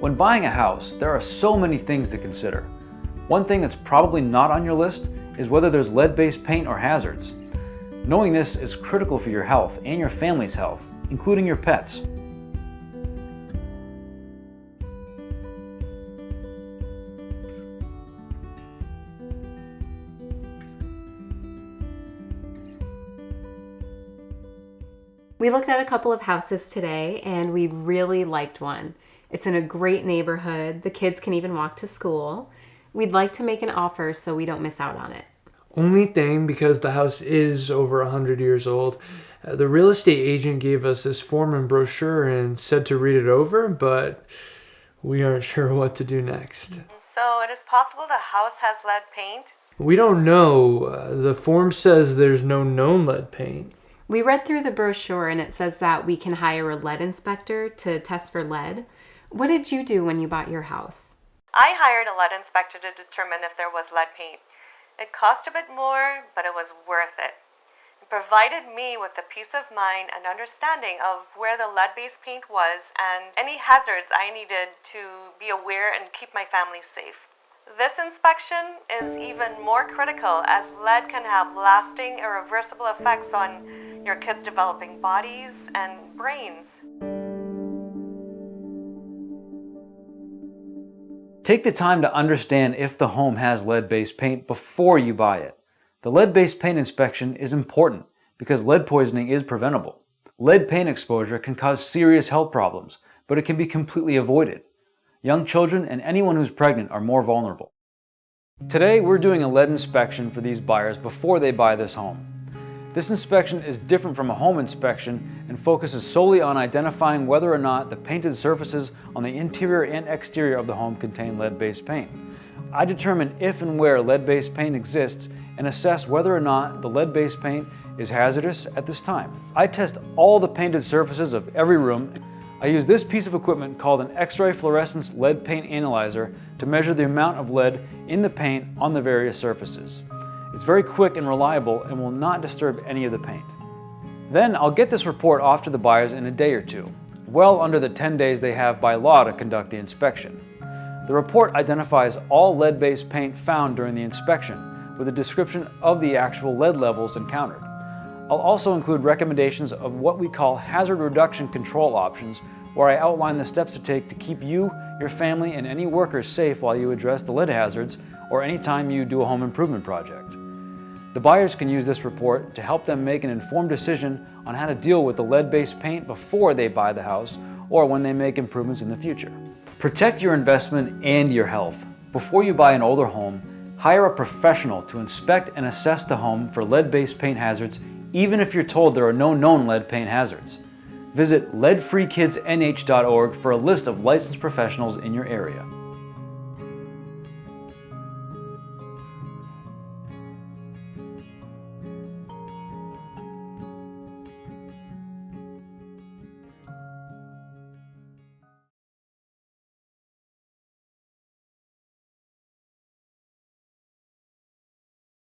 When buying a house, there are so many things to consider. One thing that's probably not on your list is whether there's lead-based paint or hazards. Knowing this is critical for your health and your family's health, including your pets. We looked at a couple of houses today and we really liked one. It's in a great neighborhood. The kids can even walk to school. We'd like to make an offer so we don't miss out on it. Only thing, because the house is over 100 years old, the real estate agent gave us this form and brochure and said to read it over, but we aren't sure what to do next. So it is possible the house has lead paint? We don't know. The form says there's no known lead paint. We read through the brochure and it says that we can hire a lead inspector to test for lead. What did you do when you bought your house? I hired a lead inspector to determine if there was lead paint. It cost a bit more, but it was worth it. It provided me with the peace of mind and understanding of where the lead-based paint was and any hazards I needed to be aware and keep my family safe. This inspection is even more critical as lead can have lasting, irreversible effects on your kids' developing bodies and brains. Take the time to understand if the home has lead-based paint before you buy it. The lead-based paint inspection is important because lead poisoning is preventable. Lead paint exposure can cause serious health problems, but it can be completely avoided. Young children and anyone who's pregnant are more vulnerable. Today, we're doing a lead inspection for these buyers before they buy this home. This inspection is different from a home inspection and focuses solely on identifying whether or not the painted surfaces on the interior and exterior of the home contain lead-based paint. I determine if and where lead-based paint exists and assess whether or not the lead-based paint is hazardous at this time. I test all the painted surfaces of every room. I use this piece of equipment called an X-ray fluorescence lead paint analyzer to measure the amount of lead in the paint on the various surfaces. It's very quick and reliable and will not disturb any of the paint. Then I'll get this report off to the buyers in a day or two, well under the 10 days they have by law to conduct the inspection. The report identifies all lead-based paint found during the inspection with a description of the actual lead levels encountered. I'll also include recommendations of what we call hazard reduction control options, where I outline the steps to take to keep you, your family, and any workers safe while you address the lead hazards or anytime you do a home improvement project. The buyers can use this report to help them make an informed decision on how to deal with the lead-based paint before they buy the house or when they make improvements in the future. Protect your investment and your health. Before you buy an older home, hire a professional to inspect and assess the home for lead-based paint hazards, even if you're told there are no known lead paint hazards. Visit leadfreekidsnh.org for a list of licensed professionals in your area.